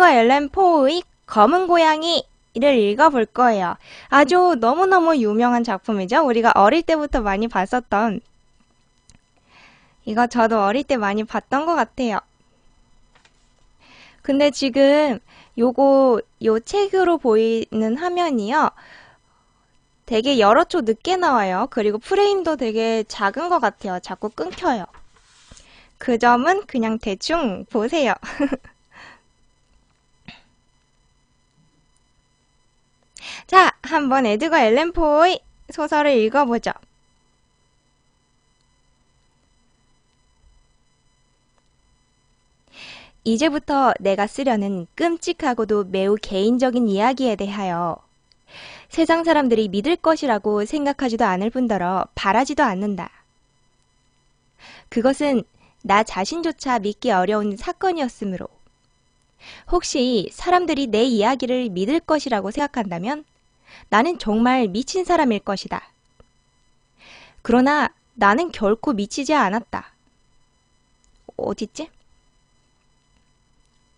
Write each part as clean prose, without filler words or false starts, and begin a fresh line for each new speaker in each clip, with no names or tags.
엘렌 포의 검은 고양이를 읽어볼 거예요. 아주 너무너무 유명한 작품이죠. 우리가 어릴 때부터 많이 봤었던, 이거 저도 어릴 때 많이 봤던 것 같아요. 근데 지금 요 책으로 보이는 화면이요. 되게 여러 초 늦게 나와요. 그리고 프레임도 되게 작은 것 같아요. 자꾸 끊겨요. 그 점은 그냥 대충 보세요. 자, 한번 에드거 앨런 포의 소설을 읽어보죠. 이제부터 내가 쓰려는 끔찍하고도 매우 개인적인 이야기에 대하여 세상 사람들이 믿을 것이라고 생각하지도 않을 뿐더러 바라지도 않는다. 그것은 나 자신조차 믿기 어려운 사건이었으므로 혹시 사람들이 내 이야기를 믿을 것이라고 생각한다면 나는 정말 미친 사람일 것이다. 그러나 나는 결코 미치지 않았다. 어딨지?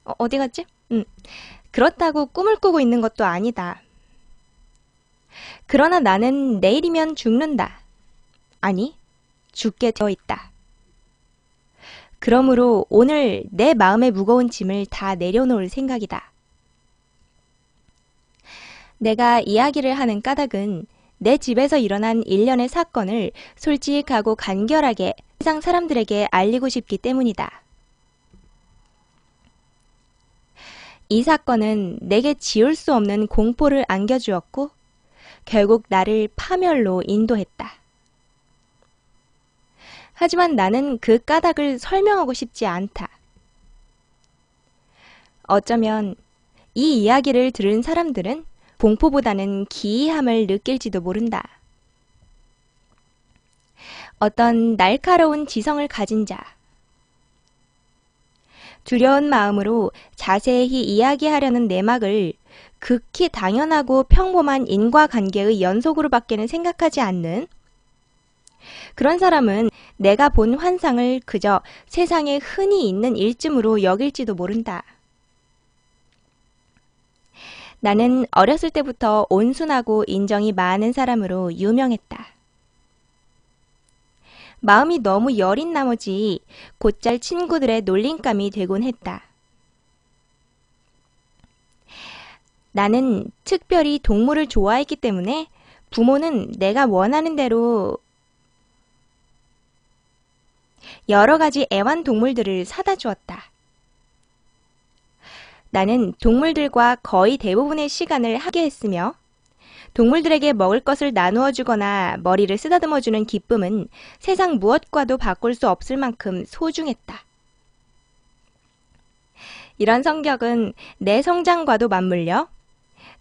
어디 갔지? 그렇다고 꿈을 꾸고 있는 것도 아니다. 그러나 나는 내일이면 죽는다. 아니, 죽게 되어 있다. 그러므로 오늘 내 마음의 무거운 짐을 다 내려놓을 생각이다. 내가 이야기를 하는 까닭은 내 집에서 일어난 일련의 사건을 솔직하고 간결하게 세상 사람들에게 알리고 싶기 때문이다. 이 사건은 내게 지울 수 없는 공포를 안겨주었고 결국 나를 파멸로 인도했다. 하지만 나는 그 까닭을 설명하고 싶지 않다. 어쩌면 이 이야기를 들은 사람들은 공포보다는 기이함을 느낄지도 모른다. 어떤 날카로운 지성을 가진 자, 두려운 마음으로 자세히 이야기하려는 내막을 극히 당연하고 평범한 인과관계의 연속으로밖에는 생각하지 않는 그런 사람은 내가 본 환상을 그저 세상에 흔히 있는 일쯤으로 여길지도 모른다. 나는 어렸을 때부터 온순하고 인정이 많은 사람으로 유명했다. 마음이 너무 여린 나머지 곧잘 친구들의 놀림감이 되곤 했다. 나는 특별히 동물을 좋아했기 때문에 부모는 내가 원하는 대로 여러 가지 애완동물들을 사다 주었다. 나는 동물들과 거의 대부분의 시간을 함께 했으며 동물들에게 먹을 것을 나누어 주거나 머리를 쓰다듬어 주는 기쁨은 세상 무엇과도 바꿀 수 없을 만큼 소중했다. 이런 성격은 내 성장과도 맞물려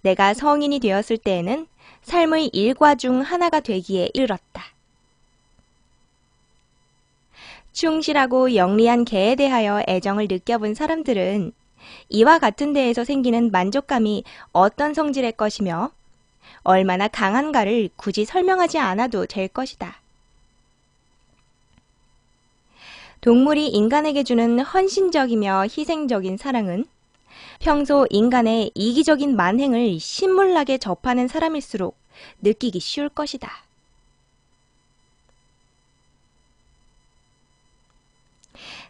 내가 성인이 되었을 때에는 삶의 일과 중 하나가 되기에 이르렀다. 충실하고 영리한 개에 대하여 애정을 느껴본 사람들은 이와 같은 데에서 생기는 만족감이 어떤 성질의 것이며 얼마나 강한가를 굳이 설명하지 않아도 될 것이다. 동물이 인간에게 주는 헌신적이며 희생적인 사랑은 평소 인간의 이기적인 만행을 신물나게 접하는 사람일수록 느끼기 쉬울 것이다.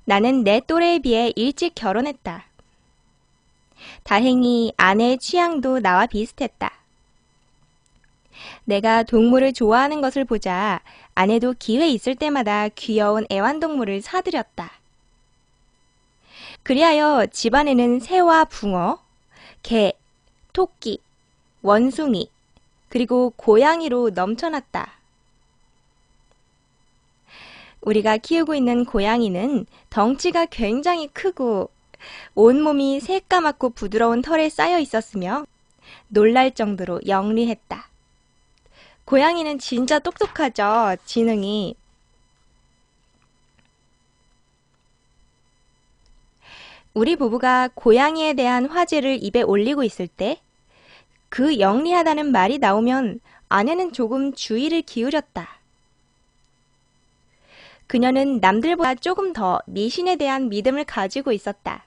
나는 내 또래에 비해 일찍 결혼했다. 다행히 아내의 취향도 나와 비슷했다. 내가 동물을 좋아하는 것을 보자 아내도 기회 있을 때마다 귀여운 애완동물을 사들였다. 그리하여 집안에는 새와 붕어, 개, 토끼, 원숭이, 그리고 고양이로 넘쳐났다. 우리가 키우고 있는 고양이는 덩치가 굉장히 크고 온몸이 새까맣고 부드러운 털에 쌓여 있었으며 놀랄 정도로 영리했다. 고양이는 진짜 똑똑하죠, 지능이. 우리 부부가 고양이에 대한 화제를 입에 올리고 있을 때 그 영리하다는 말이 나오면 아내는 조금 주의를 기울였다. 그녀는 남들보다 조금 더 미신에 대한 믿음을 가지고 있었다.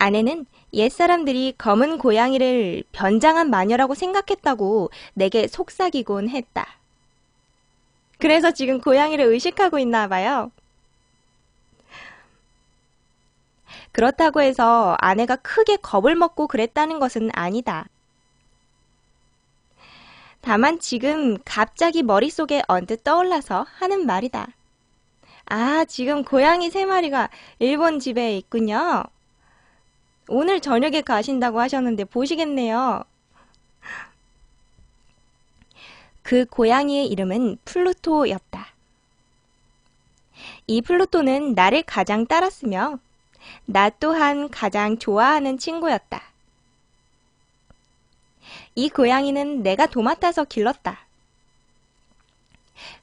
아내는 옛사람들이 검은 고양이를 변장한 마녀라고 생각했다고 내게 속삭이곤 했다. 그래서 지금 고양이를 의식하고 있나 봐요. 그렇다고 해서 아내가 크게 겁을 먹고 그랬다는 것은 아니다. 다만 지금 갑자기 머릿속에 언뜻 떠올라서 하는 말이다. 아, 지금 고양이 3마리가 일본 집에 있군요. 오늘 저녁에 가신다고 하셨는데 보시겠네요. 그 고양이의 이름은 플루토였다. 이 플루토는 나를 가장 따랐으며 나 또한 가장 좋아하는 친구였다. 이 고양이는 내가 도맡아서 길렀다.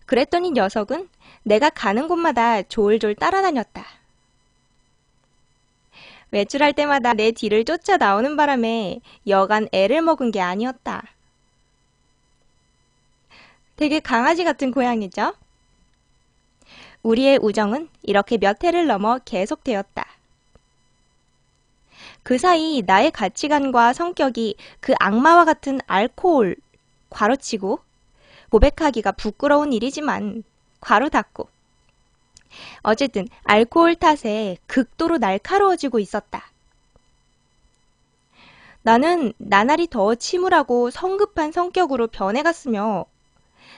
그랬더니 녀석은 내가 가는 곳마다 졸졸 따라다녔다. 외출할 때마다 내 뒤를 쫓아 나오는 바람에 여간 애를 먹은 게 아니었다. 되게 강아지 같은 고양이죠? 우리의 우정은 이렇게 몇 해를 넘어 계속되었다. 그 사이 나의 가치관과 성격이 그 악마와 같은 알코올, 괄호치고, 고백하기가 부끄러운 일이지만, 괄호 닫고. 어쨌든 알코올 탓에 극도로 날카로워지고 있었다. 나는 나날이 더 침울하고 성급한 성격으로 변해갔으며,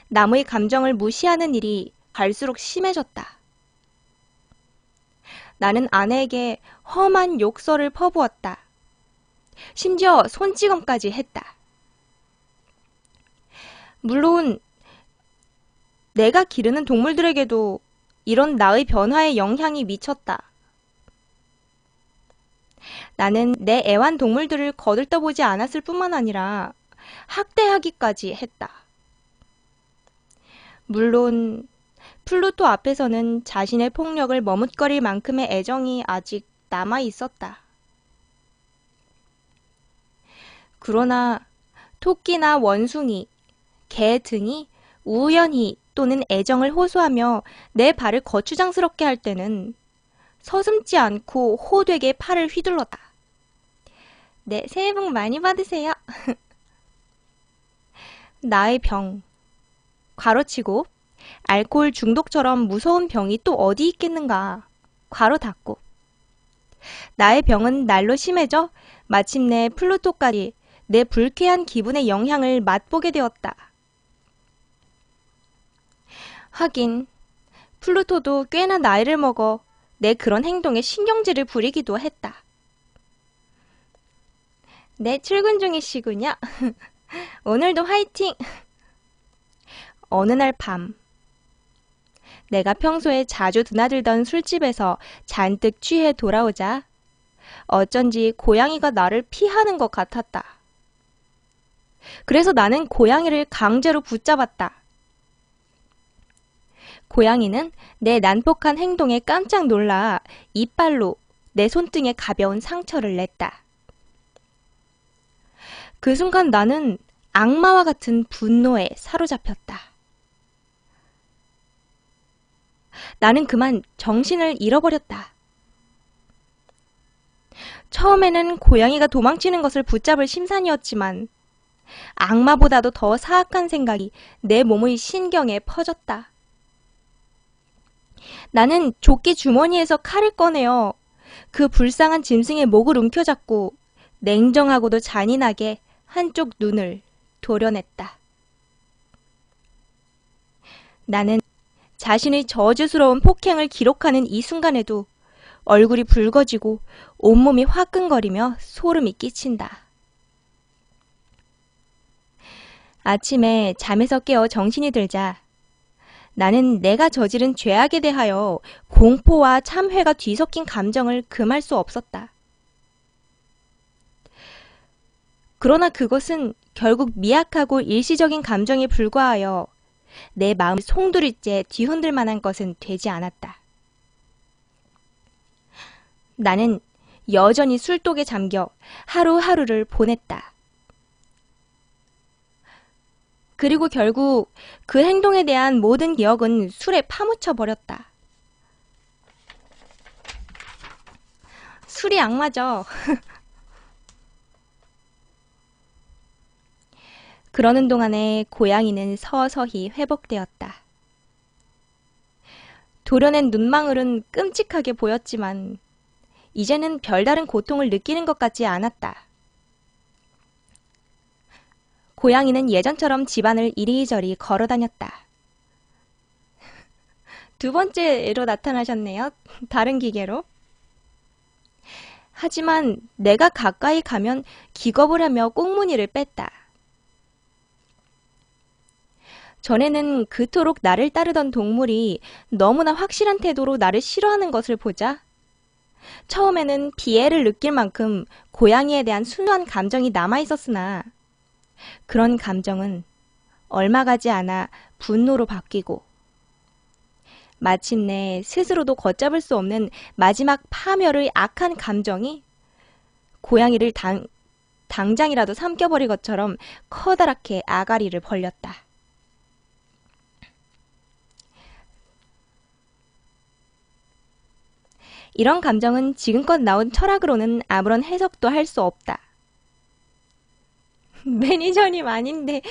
남의 감정을 무시하는 일이 갈수록 심해졌다. 나는 아내에게 험한 욕설을 퍼부었다. 심지어 손찌검까지 했다. 물론 내가 기르는 동물들에게도 이런 나의 변화에 영향이 미쳤다. 나는 내 애완동물들을 거들떠보지 않았을 뿐만 아니라 학대하기까지 했다. 물론 플루토 앞에서는 자신의 폭력을 머뭇거릴 만큼의 애정이 아직 남아 있었다. 그러나 토끼나 원숭이, 개 등이 우연히 또는 애정을 호소하며 내 발을 거추장스럽게 할 때는 서슴지 않고 호되게 팔을 휘둘렀다. 네, 새해 복 많이 받으세요. 나의 병, 괄호치고 알코올 중독처럼 무서운 병이 또 어디 있겠는가, 괄호 닫고. 나의 병은 날로 심해져 마침내 플루토까지 내 불쾌한 기분의 영향을 맛보게 되었다. 하긴 플루토도 꽤나 나이를 먹어 내 그런 행동에 신경질을 부리기도 했다. 네, 출근 중이시군요. 오늘도 화이팅! 어느 날 밤, 내가 평소에 자주 드나들던 술집에서 잔뜩 취해 돌아오자 어쩐지 고양이가 나를 피하는 것 같았다. 그래서 나는 고양이를 강제로 붙잡았다. 고양이는 내 난폭한 행동에 깜짝 놀라 이빨로 내 손등에 가벼운 상처를 냈다. 그 순간 나는 악마와 같은 분노에 사로잡혔다. 나는 그만 정신을 잃어버렸다. 처음에는 고양이가 도망치는 것을 붙잡을 심산이었지만 악마보다도 더 사악한 생각이 내 몸의 신경에 퍼졌다. 나는 조끼 주머니에서 칼을 꺼내어 그 불쌍한 짐승의 목을 움켜잡고 냉정하고도 잔인하게 한쪽 눈을 도려냈다. 나는 자신의 저주스러운 폭행을 기록하는 이 순간에도 얼굴이 붉어지고 온몸이 화끈거리며 소름이 끼친다. 아침에 잠에서 깨어 정신이 들자 나는 내가 저지른 죄악에 대하여 공포와 참회가 뒤섞인 감정을 금할 수 없었다. 그러나 그것은 결국 미약하고 일시적인 감정에 불과하여 내 마음을 송두리째 뒤흔들 만한 것은 되지 않았다. 나는 여전히 술독에 잠겨 하루하루를 보냈다. 그리고 결국 그 행동에 대한 모든 기억은 술에 파묻혀 버렸다. 술이 악마죠. 그러는 동안에 고양이는 서서히 회복되었다. 도려낸 눈망울은 끔찍하게 보였지만 이제는 별다른 고통을 느끼는 것 같지 않았다. 고양이는 예전처럼 집안을 이리저리 걸어 다녔다. 두 번째로 나타나셨네요. 다른 기계로. 하지만 내가 가까이 가면 기겁을 하며 꽁무니를 뺐다. 전에는 그토록 나를 따르던 동물이 너무나 확실한 태도로 나를 싫어하는 것을 보자 처음에는 비애를 느낄 만큼 고양이에 대한 순수한 감정이 남아있었으나 그런 감정은 얼마 가지 않아 분노로 바뀌고 마침내 스스로도 걷잡을 수 없는 마지막 파멸의 악한 감정이 고양이를 당장이라도 삼켜버릴 것처럼 커다랗게 아가리를 벌렸다. 이런 감정은 지금껏 나온 철학으로는 아무런 해석도 할 수 없다. 매니저님 아닌데.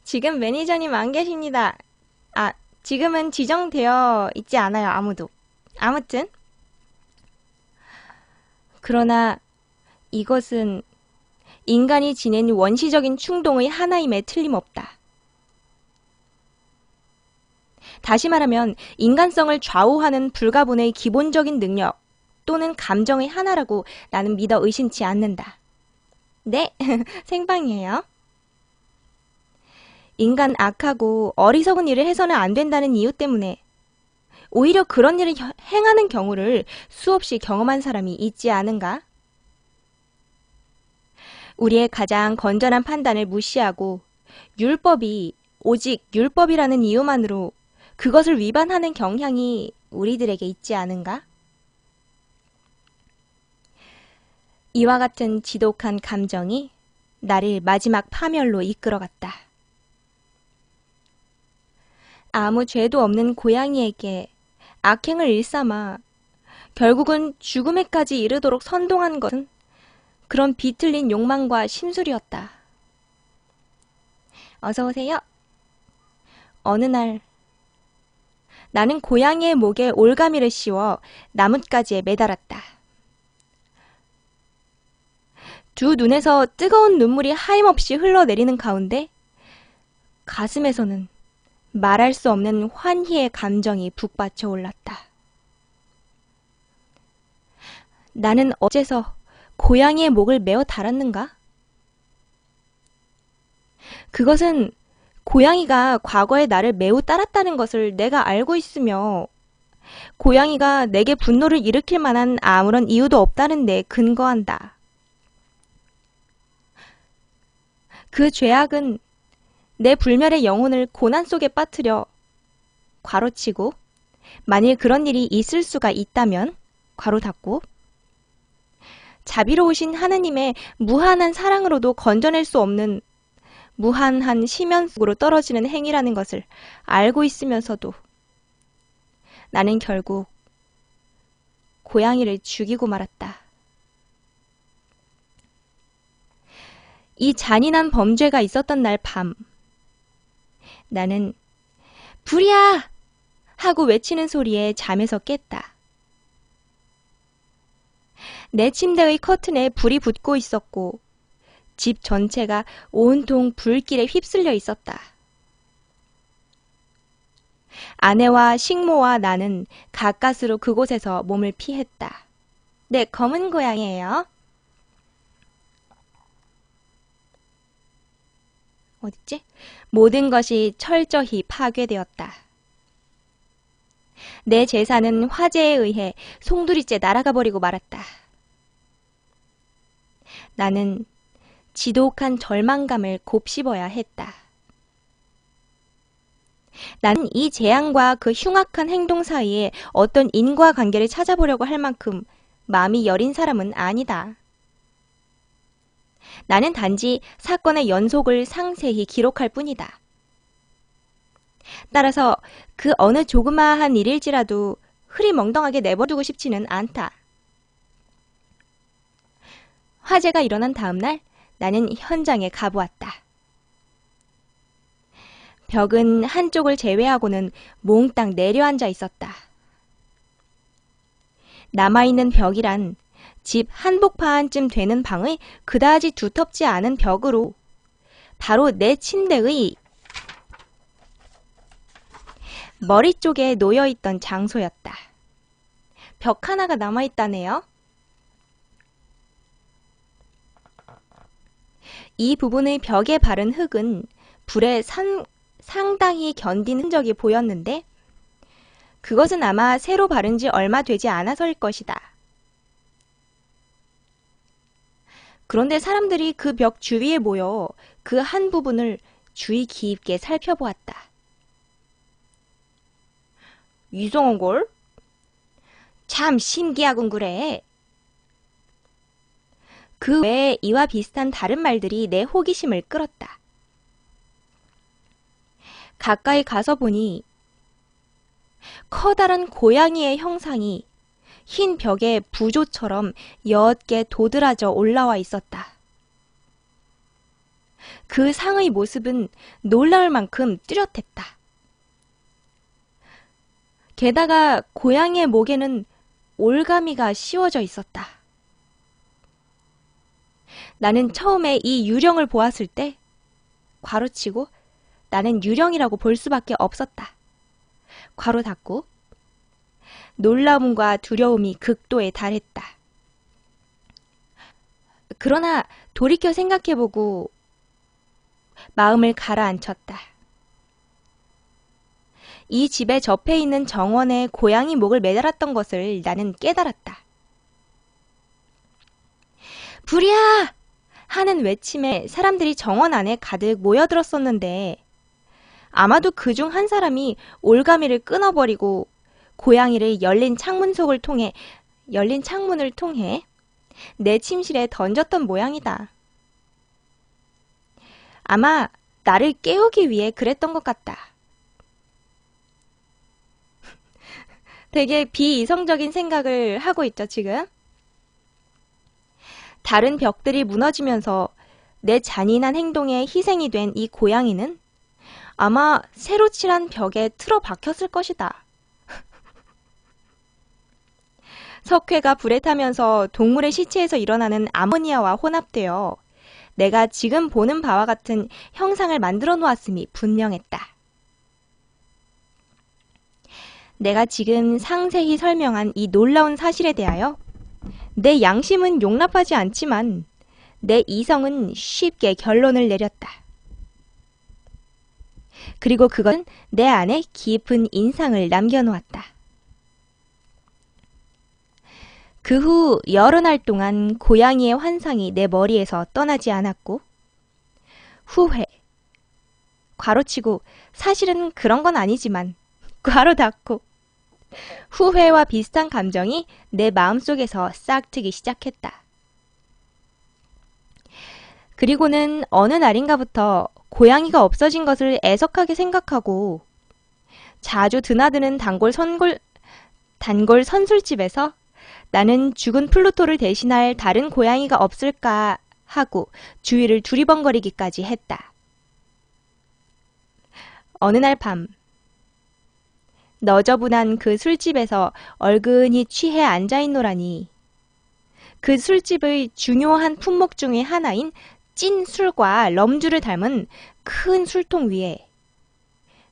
지금 매니저님 안 계십니다. 지금은 지정되어 있지 않아요, 아무도. 아무튼. 그러나 이것은 인간이 지닌 원시적인 충동의 하나임에 틀림없다. 다시 말하면 인간성을 좌우하는 불가분의 기본적인 능력 또는 감정의 하나라고 나는 믿어 의심치 않는다. 네, 생방이에요. 인간 악하고 어리석은 일을 해서는 안 된다는 이유 때문에 오히려 그런 일을 행하는 경우를 수없이 경험한 사람이 있지 않은가? 우리의 가장 건전한 판단을 무시하고 율법이 오직 율법이라는 이유만으로 그것을 위반하는 경향이 우리들에게 있지 않은가? 이와 같은 지독한 감정이 나를 마지막 파멸로 이끌어갔다. 아무 죄도 없는 고양이에게 악행을 일삼아 결국은 죽음에까지 이르도록 선동한 것은 그런 비틀린 욕망과 심술이었다. 어서 오세요. 어느 날 나는 고양이의 목에 올가미를 씌워 나뭇가지에 매달았다. 두 눈에서 뜨거운 눈물이 하염없이 흘러내리는 가운데 가슴에서는 말할 수 없는 환희의 감정이 북받쳐 올랐다. 나는 어째서 고양이의 목을 메어 달았는가? 그것은 고양이가 과거에 나를 매우 따랐다는 것을 내가 알고 있으며 고양이가 내게 분노를 일으킬 만한 아무런 이유도 없다는 데 근거한다. 그 죄악은 내 불멸의 영혼을 고난 속에 빠뜨려 괄호치고 만일 그런 일이 있을 수가 있다면 괄호 닫고 자비로우신 하느님의 무한한 사랑으로도 건져낼 수 없는 무한한 심연 속으로 떨어지는 행위라는 것을 알고 있으면서도 나는 결국 고양이를 죽이고 말았다. 이 잔인한 범죄가 있었던 날 밤, 나는 불이야! 하고 외치는 소리에 잠에서 깼다. 내 침대의 커튼에 불이 붙고 있었고 집 전체가 온통 불길에 휩쓸려 있었다. 아내와 식모와 나는 가까스로 그곳에서 몸을 피했다. 네, 검은 고양이에요. 어딨지? 모든 것이 철저히 파괴되었다. 내 재산은 화재에 의해 송두리째 날아가 버리고 말았다. 나는 지독한 절망감을 곱씹어야 했다. 나는 이 재앙과 그 흉악한 행동 사이에 어떤 인과관계를 찾아보려고 할 만큼 마음이 여린 사람은 아니다. 나는 단지 사건의 연속을 상세히 기록할 뿐이다. 따라서 그 어느 조그마한 일일지라도 흐리멍덩하게 내버려두고 싶지는 않다. 화재가 일어난 다음 날 나는 현장에 가보았다. 벽은 한쪽을 제외하고는 몽땅 내려앉아 있었다. 남아있는 벽이란 집 한복판쯤 되는 방의 그다지 두텁지 않은 벽으로 바로 내 침대의 머리 쪽에 놓여있던 장소였다. 벽 하나가 남아있다네요. 이 부분의 벽에 바른 흙은 불에 상당히 견딘 흔적이 보였는데 그것은 아마 새로 바른 지 얼마 되지 않아서일 것이다. 그런데 사람들이 그 벽 주위에 모여 그 한 부분을 주의 깊게 살펴보았다. 이상한걸? 참 신기하군 그래. 그 외에 이와 비슷한 다른 말들이 내 호기심을 끌었다. 가까이 가서 보니 커다란 고양이의 형상이 흰 벽에 부조처럼 옅게 도드라져 올라와 있었다. 그 상의 모습은 놀라울 만큼 뚜렷했다. 게다가 고양이의 목에는 올가미가 씌워져 있었다. 나는 처음에 이 유령을 보았을 때 괄호치고 나는 유령이라고 볼 수밖에 없었다. 괄호 닫고 놀라움과 두려움이 극도에 달했다. 그러나 돌이켜 생각해보고 마음을 가라앉혔다. 이 집에 접해 있는 정원에 고양이 목을 매달았던 것을 나는 깨달았다. 불이야! 하는 외침에 사람들이 정원 안에 가득 모여들었었는데 아마도 그중 한 사람이 올가미를 끊어버리고 고양이를 열린 창문을 통해 내 침실에 던졌던 모양이다. 아마 나를 깨우기 위해 그랬던 것 같다. 되게 비이성적인 생각을 하고 있죠, 지금? 다른 벽들이 무너지면서 내 잔인한 행동에 희생이 된 이 고양이는 아마 새로 칠한 벽에 틀어박혔을 것이다. 석회가 불에 타면서 동물의 시체에서 일어나는 아모니아와 혼합되어 내가 지금 보는 바와 같은 형상을 만들어 놓았음이 분명했다. 내가 지금 상세히 설명한 이 놀라운 사실에 대하여 내 양심은 용납하지 않지만 내 이성은 쉽게 결론을 내렸다. 그리고 그건 내 안에 깊은 인상을 남겨놓았다. 그 후 여러 날 동안 고양이의 환상이 내 머리에서 떠나지 않았고 후회, 괄호치고 사실은 그런 건 아니지만 괄호 닫고 후회와 비슷한 감정이 내 마음속에서 싹트기 시작했다. 그리고는 어느 날인가부터 고양이가 없어진 것을 애석하게 생각하고 자주 드나드는 단골 선술집에서 나는 죽은 플루토를 대신할 다른 고양이가 없을까 하고 주위를 두리번거리기까지 했다. 어느 날 밤, 너저분한 그 술집에서 얼근히 취해 앉아있노라니 그 술집의 중요한 품목 중의 하나인 찐 술과 럼주를 담은 큰 술통 위에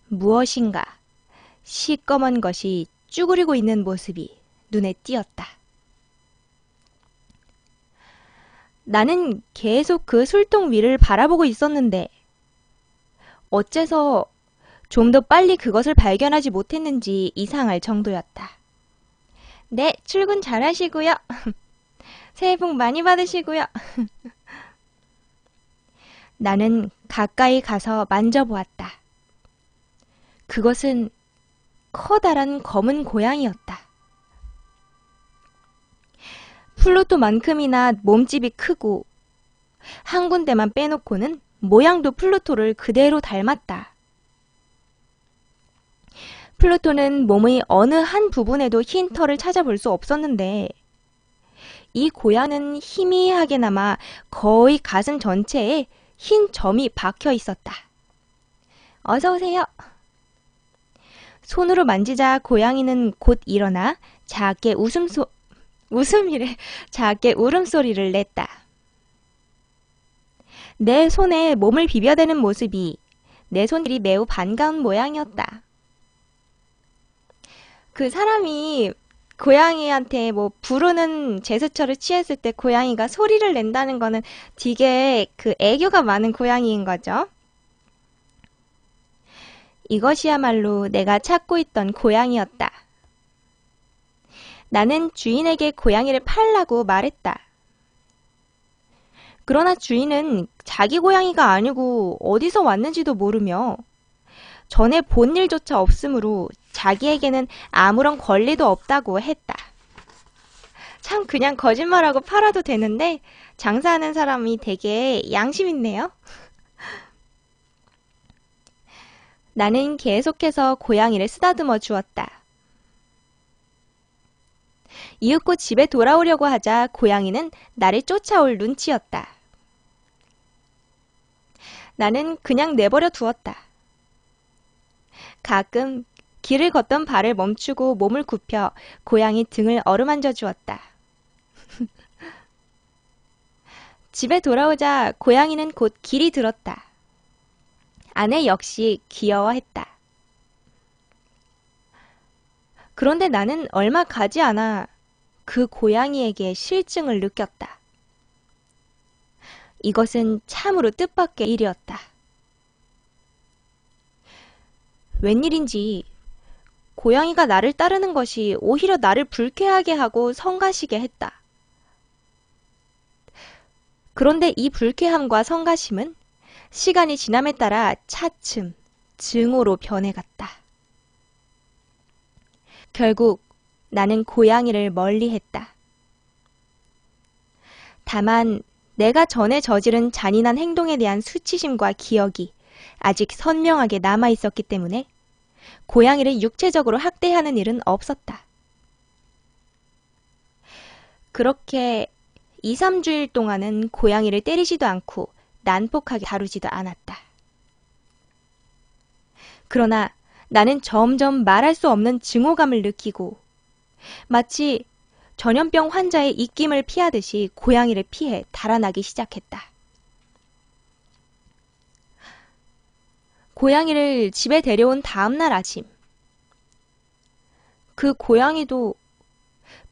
무엇인가 시꺼먼 것이 쭈그리고 있는 모습이 눈에 띄었다. 나는 계속 그 술통 위를 바라보고 있었는데 어째서 좀 더 빨리 그것을 발견하지 못했는지 이상할 정도였다. 네, 출근 잘 하시고요. 새해 복 많이 받으시고요. 나는 가까이 가서 만져보았다. 그것은 커다란 검은 고양이였다. 플루토만큼이나 몸집이 크고 한 군데만 빼놓고는 모양도 플루토를 그대로 닮았다. 플루토는 몸의 어느 한 부분에도 흰 털을 찾아볼 수 없었는데 이 고양이는 희미하게나마 거의 가슴 전체에 흰 점이 박혀 있었다. 어서 오세요. 손으로 만지자 고양이는 곧 일어나 작게 작게 울음소리를 냈다. 내 손에 몸을 비벼대는 모습이 내 손들이 매우 반가운 모양이었다. 그 사람이 고양이한테 뭐 부르는 제스처를 취했을 때 고양이가 소리를 낸다는 거는 되게 그 애교가 많은 고양이인 거죠. 이것이야말로 내가 찾고 있던 고양이였다. 나는 주인에게 고양이를 팔라고 말했다. 그러나 주인은 자기 고양이가 아니고 어디서 왔는지도 모르며 전에 본 일조차 없으므로 자기에게는 아무런 권리도 없다고 했다. 참 그냥 거짓말하고 팔아도 되는데 장사하는 사람이 되게 양심 있네요. 나는 계속해서 고양이를 쓰다듬어 주었다. 이윽고 집에 돌아오려고 하자 고양이는 나를 쫓아올 눈치였다. 나는 그냥 내버려 두었다. 가끔 길을 걷던 발을 멈추고 몸을 굽혀 고양이 등을 어루만져 주었다. 집에 돌아오자 고양이는 곧 길이 들었다. 아내 역시 귀여워했다. 그런데 나는 얼마 가지 않아 그 고양이에게 실증을 느꼈다. 이것은 참으로 뜻밖의 일이었다. 웬일인지 고양이가 나를 따르는 것이 오히려 나를 불쾌하게 하고 성가시게 했다. 그런데 이 불쾌함과 성가심은 시간이 지남에 따라 차츰 증오로 변해갔다. 결국 나는 고양이를 멀리했다. 다만 내가 전에 저지른 잔인한 행동에 대한 수치심과 기억이 아직 선명하게 남아있었기 때문에 고양이를 육체적으로 학대하는 일은 없었다. 그렇게 2, 3주일 동안은 고양이를 때리지도 않고 난폭하게 다루지도 않았다. 그러나 나는 점점 말할 수 없는 증오감을 느끼고 마치 전염병 환자의 입김을 피하듯이 고양이를 피해 달아나기 시작했다. 고양이를 집에 데려온 다음 날 아침, 그 고양이도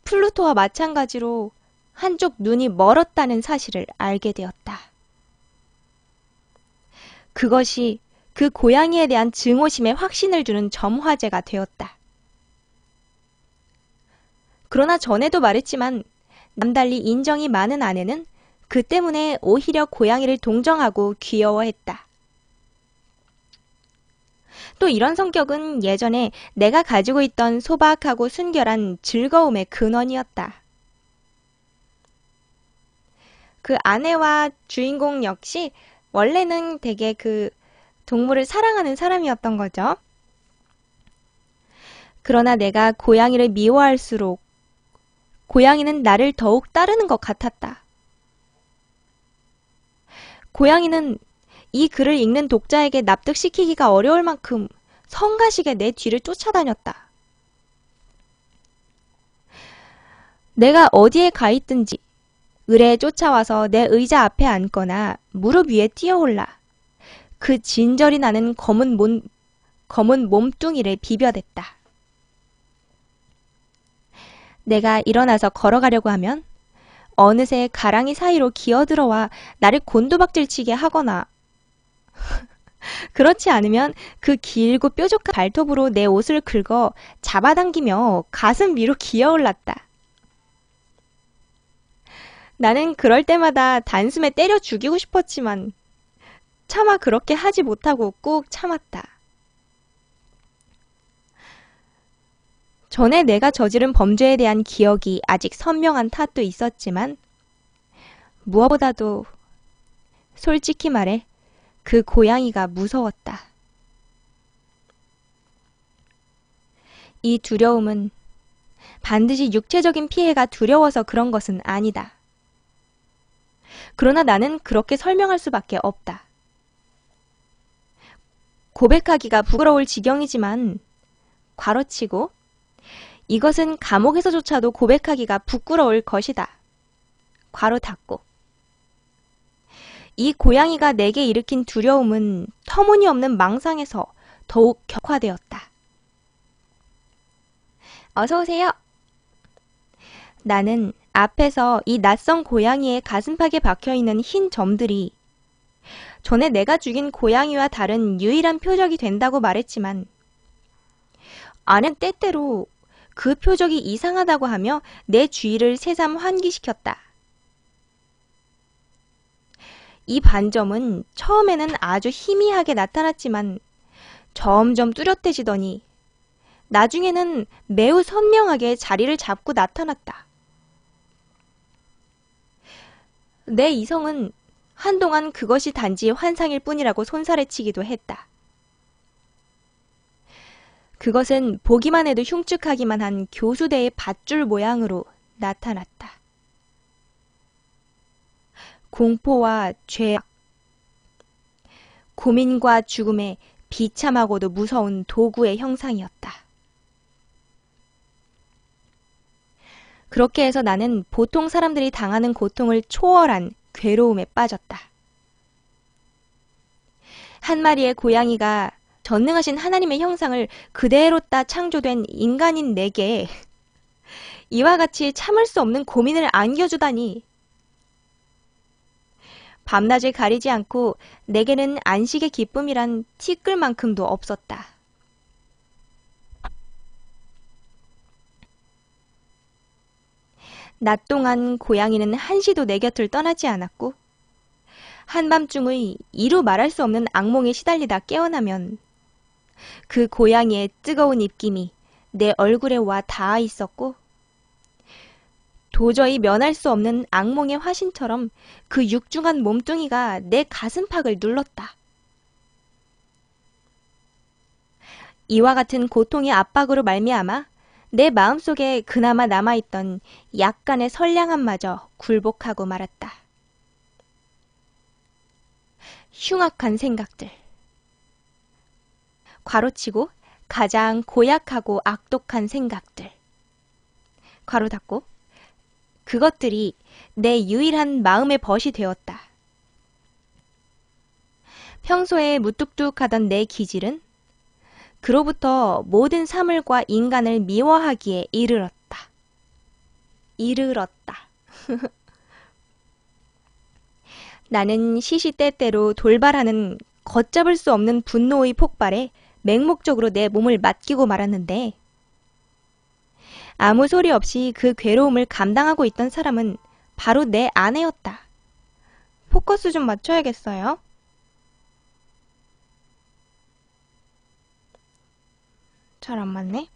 플루토와 마찬가지로 한쪽 눈이 멀었다는 사실을 알게 되었다. 그것이 그 고양이에 대한 증오심에 확신을 주는 점화제가 되었다. 그러나 전에도 말했지만 남달리 인정이 많은 아내는 그 때문에 오히려 고양이를 동정하고 귀여워했다. 또 이런 성격은 예전에 내가 가지고 있던 소박하고 순결한 즐거움의 근원이었다. 그 아내와 주인공 역시 원래는 되게 그 동물을 사랑하는 사람이었던 거죠. 그러나 내가 고양이를 미워할수록 고양이는 나를 더욱 따르는 것 같았다. 고양이는 이 글을 읽는 독자에게 납득시키기가 어려울 만큼 성가시게 내 뒤를 쫓아다녔다. 내가 어디에 가 있든지 의뢰에 쫓아와서 내 의자 앞에 앉거나 무릎 위에 뛰어올라 그 진저리 나는 검은 몸뚱이를 비벼댔다. 내가 일어나서 걸어가려고 하면 어느새 가랑이 사이로 기어들어와 나를 곤두박질치게 하거나 그렇지 않으면 그 길고 뾰족한 발톱으로 내 옷을 긁어 잡아당기며 가슴 위로 기어올랐다. 나는 그럴 때마다 단숨에 때려 죽이고 싶었지만 차마 그렇게 하지 못하고 꾹 참았다. 전에 내가 저지른 범죄에 대한 기억이 아직 선명한 탓도 있었지만 무엇보다도 솔직히 말해 그 고양이가 무서웠다. 이 두려움은 반드시 육체적인 피해가 두려워서 그런 것은 아니다. 그러나 나는 그렇게 설명할 수밖에 없다. 고백하기가 부끄러울 지경이지만 괄호치고 이것은 감옥에서조차도 고백하기가 부끄러울 것이다. 괄호 닫고. 이 고양이가 내게 일으킨 두려움은 터무니없는 망상에서 더욱 격화되었다. 어서 오세요. 나는 앞에서 이 낯선 고양이의 가슴팍에 박혀있는 흰 점들이 전에 내가 죽인 고양이와 다른 유일한 표적이 된다고 말했지만 아는 때때로 그 표적이 이상하다고 하며 내 주의를 새삼 환기시켰다. 이 반점은 처음에는 아주 희미하게 나타났지만 점점 뚜렷해지더니 나중에는 매우 선명하게 자리를 잡고 나타났다. 내 이성은 한동안 그것이 단지 환상일 뿐이라고 손사래치기도 했다. 그것은 보기만 해도 흉측하기만 한 교수대의 밧줄 모양으로 나타났다. 공포와 죄악, 고민과 죽음의 비참하고도 무서운 도구의 형상이었다. 그렇게 해서 나는 보통 사람들이 당하는 고통을 초월한 괴로움에 빠졌다. 한 마리의 고양이가 전능하신 하나님의 형상을 그대로 따 창조된 인간인 내게 이와 같이 참을 수 없는 고민을 안겨주다니. 밤낮을 가리지 않고 내게는 안식의 기쁨이란 티끌만큼도 없었다. 낮 동안 고양이는 한시도 내 곁을 떠나지 않았고 한밤중의 이루 말할 수 없는 악몽에 시달리다 깨어나면 그 고양이의 뜨거운 입김이 내 얼굴에 와 닿아 있었고 도저히 면할 수 없는 악몽의 화신처럼 그 육중한 몸뚱이가 내 가슴팍을 눌렀다. 이와 같은 고통의 압박으로 말미암아 내 마음속에 그나마 남아있던 약간의 선량함마저 굴복하고 말았다. 흉악한 생각들. 괄호치고 가장 고약하고 악독한 생각들. 괄호 닫고. 그것들이 내 유일한 마음의 벗이 되었다. 평소에 무뚝뚝하던 내 기질은 그로부터 모든 사물과 인간을 미워하기에 이르렀다. 나는 시시때때로 돌발하는 걷잡을 수 없는 분노의 폭발에 맹목적으로 내 몸을 맡기고 말았는데 아무 소리 없이 그 괴로움을 감당하고 있던 사람은 바로 내 아내였다. 포커스 좀 맞춰야겠어요. 잘 안 맞네.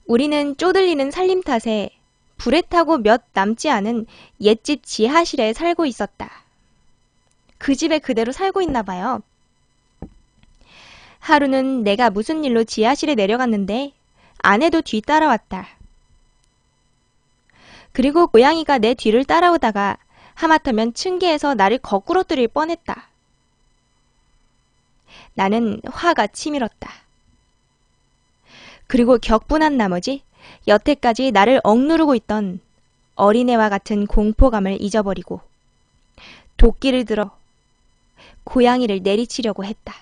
우리는 쪼들리는 살림 탓에 불에 타고 몇 남지 않은 옛집 지하실에 살고 있었다. 그 집에 그대로 살고 있나 봐요. 하루는 내가 무슨 일로 지하실에 내려갔는데 아내도 뒤 따라왔다. 그리고 고양이가 내 뒤를 따라오다가 하마터면 층계에서 나를 거꾸러뜨릴 뻔했다. 나는 화가 치밀었다. 그리고 격분한 나머지 여태까지 나를 억누르고 있던 어린애와 같은 공포감을 잊어버리고 도끼를 들어 고양이를 내리치려고 했다.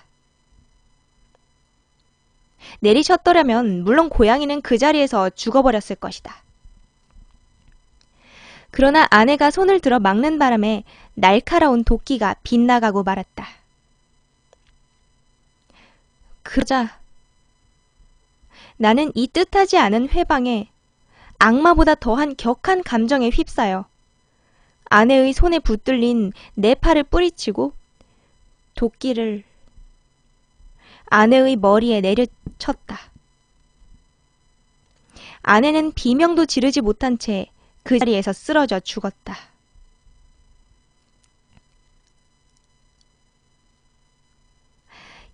내리쳤더라면 물론 고양이는 그 자리에서 죽어버렸을 것이다. 그러나 아내가 손을 들어 막는 바람에 날카로운 도끼가 빗나가고 말았다. 그러자 나는 이 뜻하지 않은 회방에 악마보다 더한 격한 감정에 휩싸여 아내의 손에 붙들린 내 팔을 뿌리치고 도끼를 아내의 머리에 내려쳤다. 아내는 비명도 지르지 못한 채 그 자리에서 쓰러져 죽었다.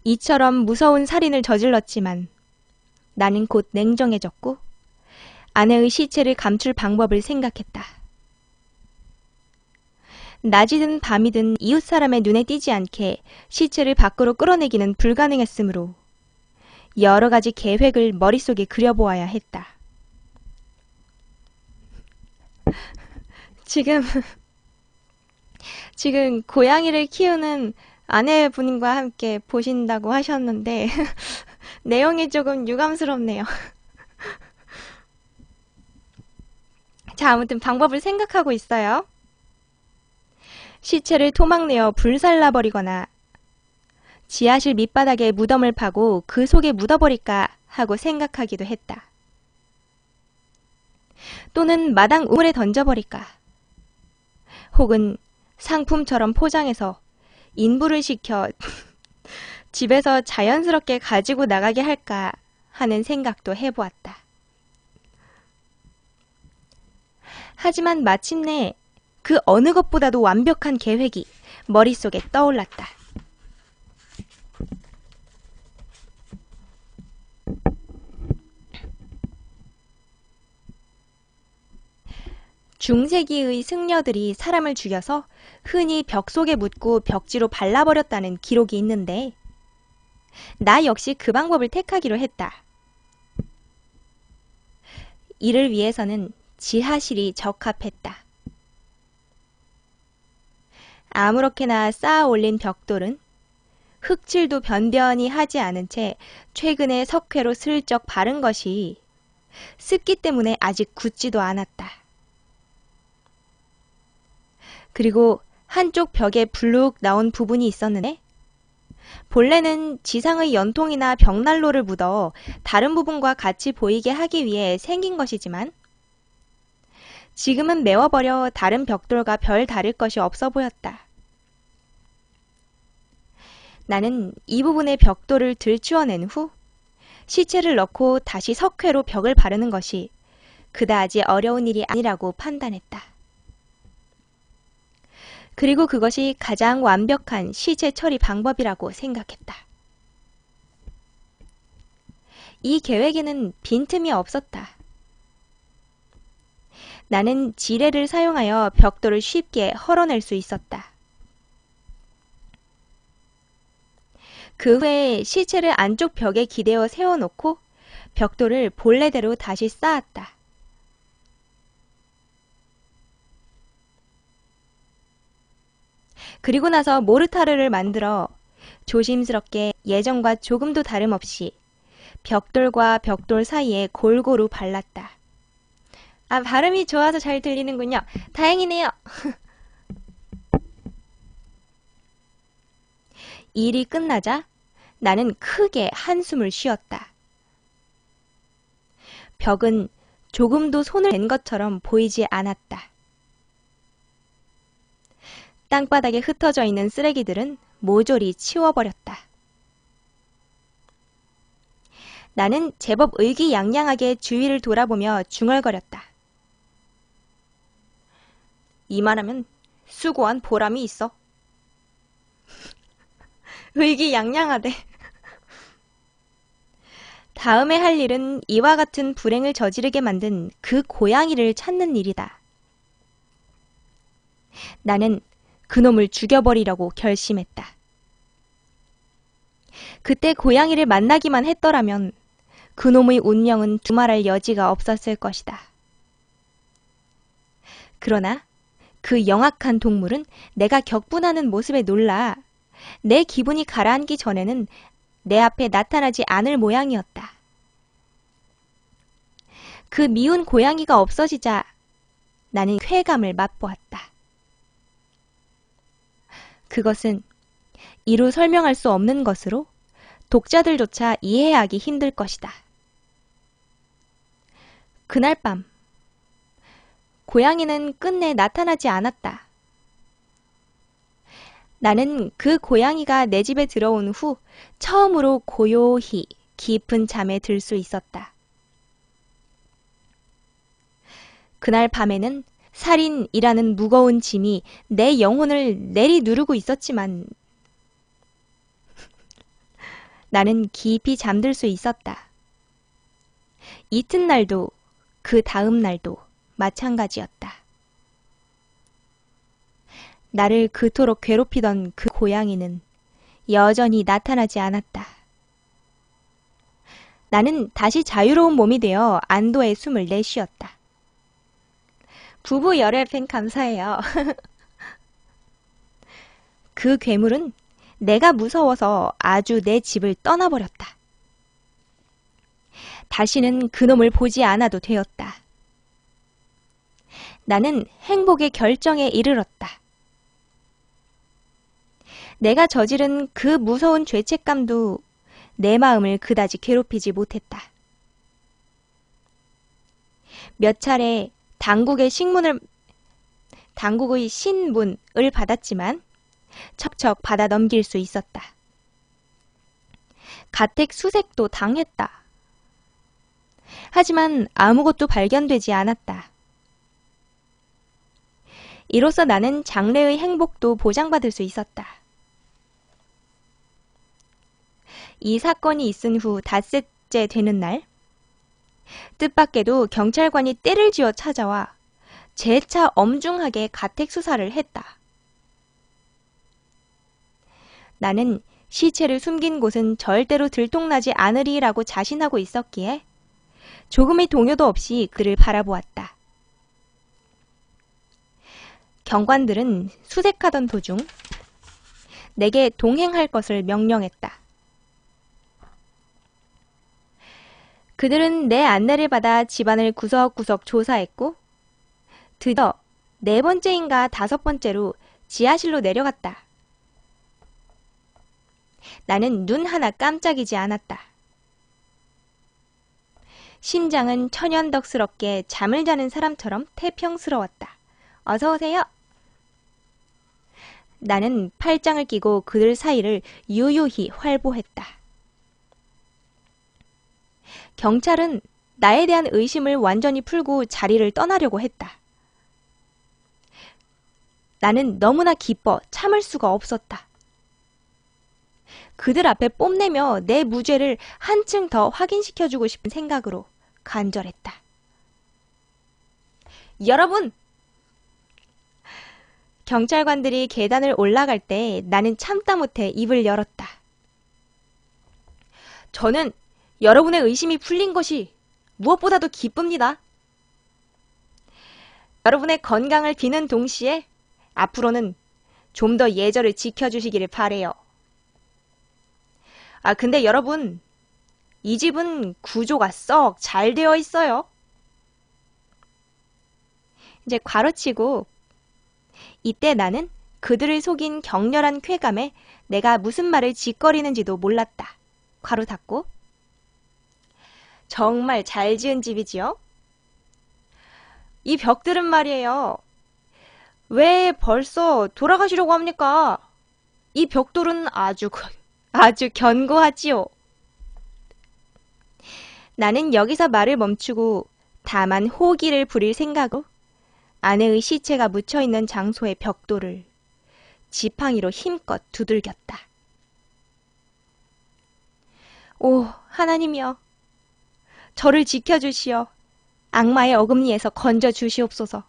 이처럼 무서운 살인을 저질렀지만 나는 곧 냉정해졌고 아내의 시체를 감출 방법을 생각했다. 낮이든 밤이든 이웃 사람의 눈에 띄지 않게 시체를 밖으로 끌어내기는 불가능했으므로 여러 가지 계획을 머릿속에 그려보아야 했다. 지금 고양이를 키우는 아내분과 함께 보신다고 하셨는데 내용이 조금 유감스럽네요. 자, 아무튼 방법을 생각하고 있어요. 시체를 토막내어 불살라버리거나 지하실 밑바닥에 무덤을 파고 그 속에 묻어버릴까 하고 생각하기도 했다. 또는 마당 우물에 던져버릴까? 혹은 상품처럼 포장해서 인부를 시켜 집에서 자연스럽게 가지고 나가게 할까 하는 생각도 해보았다. 하지만 마침내 그 어느 것보다도 완벽한 계획이 머릿속에 떠올랐다. 중세기의 승려들이 사람을 죽여서 흔히 벽 속에 묻고 벽지로 발라버렸다는 기록이 있는데 나 역시 그 방법을 택하기로 했다. 이를 위해서는 지하실이 적합했다. 아무렇게나 쌓아 올린 벽돌은 흙칠도 변변히 하지 않은 채 최근에 석회로 슬쩍 바른 것이 습기 때문에 아직 굳지도 않았다. 그리고 한쪽 벽에 불룩 나온 부분이 있었는데 본래는 지상의 연통이나 벽난로를 묻어 다른 부분과 같이 보이게 하기 위해 생긴 것이지만 지금은 메워버려 다른 벽돌과 별 다를 것이 없어 보였다. 나는 이 부분의 벽돌을 들추어낸 후 시체를 넣고 다시 석회로 벽을 바르는 것이 그다지 어려운 일이 아니라고 판단했다. 그리고 그것이 가장 완벽한 시체 처리 방법이라고 생각했다. 이 계획에는 빈틈이 없었다. 나는 지뢰를 사용하여 벽돌을 쉽게 헐어낼 수 있었다. 그 후에 시체를 안쪽 벽에 기대어 세워놓고 벽돌을 본래대로 다시 쌓았다. 그리고 나서 모르타르를 만들어 조심스럽게 예전과 조금도 다름없이 벽돌과 벽돌 사이에 골고루 발랐다. 아, 발음이 좋아서 잘 들리는군요. 다행이네요. 일이 끝나자 나는 크게 한숨을 쉬었다. 벽은 조금도 손을 댄 것처럼 보이지 않았다. 땅바닥에 흩어져 있는 쓰레기들은 모조리 치워버렸다. 나는 제법 의기양양하게 주위를 돌아보며 중얼거렸다. 이만하면 수고한 보람이 있어. 의기양양하대. 다음에 할 일은 이와 같은 불행을 저지르게 만든 그 고양이를 찾는 일이다. 나는 그놈을 죽여버리려고 결심했다. 그때 고양이를 만나기만 했더라면 그놈의 운명은 두말할 여지가 없었을 것이다. 그러나 그 영악한 동물은 내가 격분하는 모습에 놀라 내 기분이 가라앉기 전에는 내 앞에 나타나지 않을 모양이었다. 그 미운 고양이가 없어지자 나는 쾌감을 맛보았다. 그것은 이루 설명할 수 없는 것으로 독자들조차 이해하기 힘들 것이다. 그날 밤 고양이는 끝내 나타나지 않았다. 나는 그 고양이가 내 집에 들어온 후 처음으로 고요히 깊은 잠에 들 수 있었다. 그날 밤에는 살인이라는 무거운 짐이 내 영혼을 내리누르고 있었지만 나는 깊이 잠들 수 있었다. 이튿날도 그 다음 날도 마찬가지였다. 나를 그토록 괴롭히던 그 고양이는 여전히 나타나지 않았다. 나는 다시 자유로운 몸이 되어 안도의 숨을 내쉬었다. 부부 열혈 팬 감사해요. 그 괴물은 내가 무서워서 아주 내 집을 떠나버렸다. 다시는 그놈을 보지 않아도 되었다. 나는 행복의 결정에 이르렀다. 내가 저지른 그 무서운 죄책감도 내 마음을 그다지 괴롭히지 못했다. 몇 차례 당국의 신문을 받았지만 척척 받아 넘길 수 있었다. 가택 수색도 당했다. 하지만 아무것도 발견되지 않았다. 이로써 나는 장래의 행복도 보장받을 수 있었다. 이 사건이 있은 후 닷새째 되는 날, 뜻밖에도 경찰관이 때를 지어 찾아와 재차 엄중하게 가택 수사를 했다. 나는 시체를 숨긴 곳은 절대로 들통나지 않으리라고 자신하고 있었기에 조금의 동요도 없이 그를 바라보았다. 경관들은 수색하던 도중 내게 동행할 것을 명령했다. 그들은 내 안내를 받아 집안을 구석구석 조사했고 드디어 4번째인가 5번째로 지하실로 내려갔다. 나는 눈 하나 깜짝이지 않았다. 심장은 천연덕스럽게 잠을 자는 사람처럼 태평스러웠다. 어서 오세요. 나는 팔짱을 끼고 그들 사이를 유유히 활보했다. 경찰은 나에 대한 의심을 완전히 풀고 자리를 떠나려고 했다. 나는 너무나 기뻐 참을 수가 없었다. 그들 앞에 뽐내며 내 무죄를 한층 더 확인시켜주고 싶은 생각으로 간절했다. 여러분! 경찰관들이 계단을 올라갈 때 나는 참다 못해 입을 열었다. 저는 여러분의 의심이 풀린 것이 무엇보다도 기쁩니다. 여러분의 건강을 비는 동시에 앞으로는 좀 더 예절을 지켜주시기를 바래요. 근데 여러분, 이 집은 구조가 썩 잘 되어 있어요. 이제 괄호치고 이때 나는 그들을 속인 격렬한 쾌감에 내가 무슨 말을 짓거리는지도 몰랐다. 괄호 닫고 정말 잘 지은 집이지요? 이 벽들은 말이에요. 왜 벌써 돌아가시려고 합니까? 이 벽돌은 아주 견고하지요. 나는 여기서 말을 멈추고 다만 호기를 부릴 생각으로 아내의 시체가 묻혀있는 장소의 벽돌을 지팡이로 힘껏 두들겼다. 오, 하나님이여. 저를 지켜주시어 악마의 어금니에서 건져주시옵소서.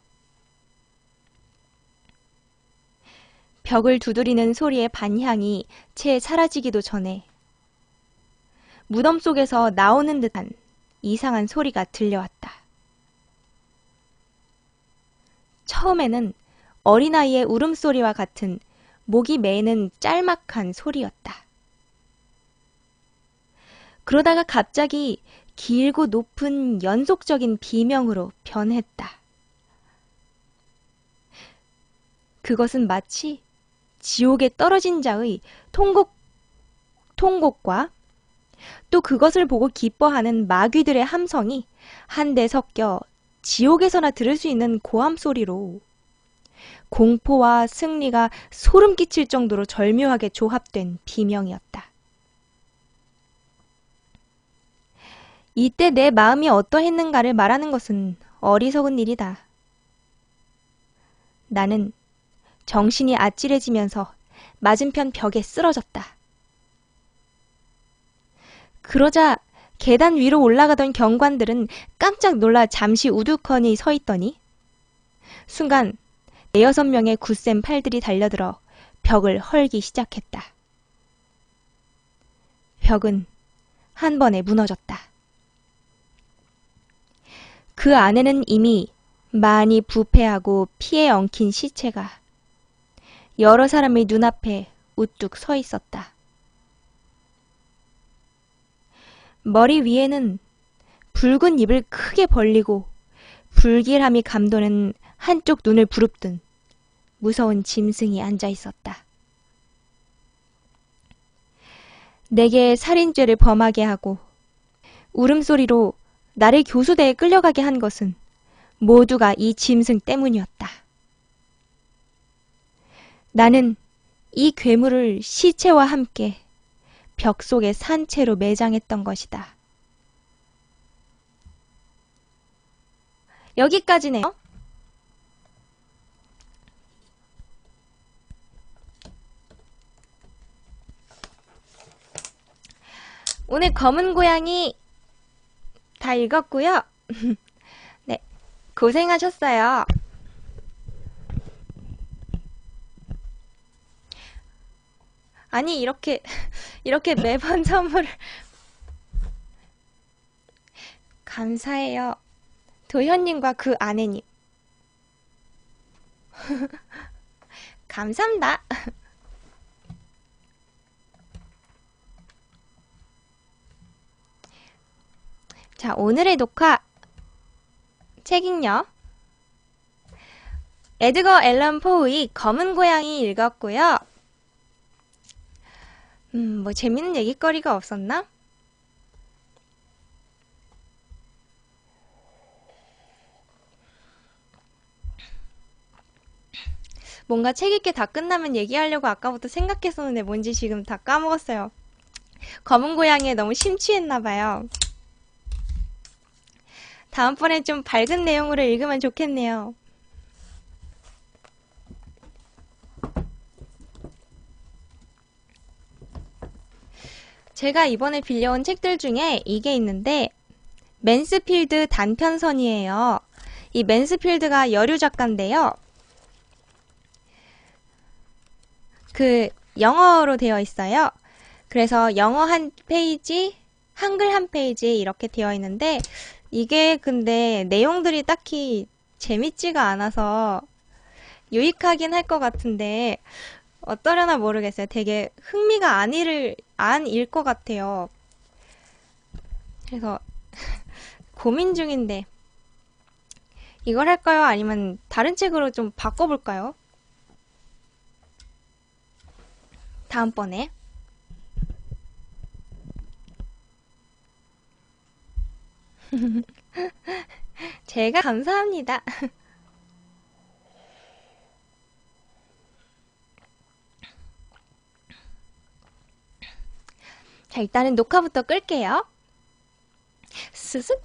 벽을 두드리는 소리의 반향이 채 사라지기도 전에 무덤 속에서 나오는 듯한 이상한 소리가 들려왔다. 처음에는 어린아이의 울음소리와 같은 목이 메이는 짤막한 소리였다. 그러다가 갑자기 길고 높은 연속적인 비명으로 변했다. 그것은 마치 지옥에 떨어진 자의 통곡과 또 그것을 보고 기뻐하는 마귀들의 함성이 한데 섞여 지옥에서나 들을 수 있는 고함 소리로 공포와 승리가 소름 끼칠 정도로 절묘하게 조합된 비명이었다. 이때 내 마음이 어떠했는가를 말하는 것은 어리석은 일이다. 나는 정신이 아찔해지면서 맞은편 벽에 쓰러졌다. 그러자 계단 위로 올라가던 경관들은 깜짝 놀라 잠시 우두커니 서 있더니 순간 대여섯 명의 굳센 팔들이 달려들어 벽을 헐기 시작했다. 벽은 한 번에 무너졌다. 그 안에는 이미 많이 부패하고 피에 엉킨 시체가 여러 사람의 눈앞에 우뚝 서 있었다. 머리 위에는 붉은 입을 크게 벌리고 불길함이 감도는 한쪽 눈을 부릅뜬 무서운 짐승이 앉아 있었다. 내게 살인죄를 범하게 하고 울음소리로 나를 교수대에 끌려가게 한 것은 모두가 이 짐승 때문이었다. 나는 이 괴물을 시체와 함께 벽 속에 산채로 매장했던 것이다. 여기까지네요. 오늘 검은 고양이 다 읽었고요. 네, 고생하셨어요. 아니 이렇게 매번 선물을 감사해요. 도현님과 그 아내님 감사합니다. 자, 오늘의 녹화 책은요. 에드거 앨런 포의 검은 고양이 읽었고요. 뭐 재밌는 얘기거리가 없었나? 뭔가 책 읽기 다 끝나면 얘기하려고 아까부터 생각했었는데 뭔지 지금 다 까먹었어요. 검은 고양이에 너무 심취했나봐요. 다음번엔 좀 밝은 내용으로 읽으면 좋겠네요. 제가 이번에 빌려온 책들 중에 이게 있는데 맨스필드 단편선이에요. 이 맨스필드가 여류 작가인데요. 그 영어로 되어 있어요. 그래서 영어 한 페이지, 한글 한 페이지 이렇게 되어 있는데 이게 근데 내용들이 딱히 재밌지가 않아서 유익하긴 할 것 같은데 어떠려나 모르겠어요. 되게 흥미가 안일 것 같아요. 그래서 고민 중인데 이걸 할까요? 아니면 다른 책으로 좀 바꿔볼까요? 다음번에. 제가 감사합니다. 자, 일단은 녹화부터 끌게요. 스습.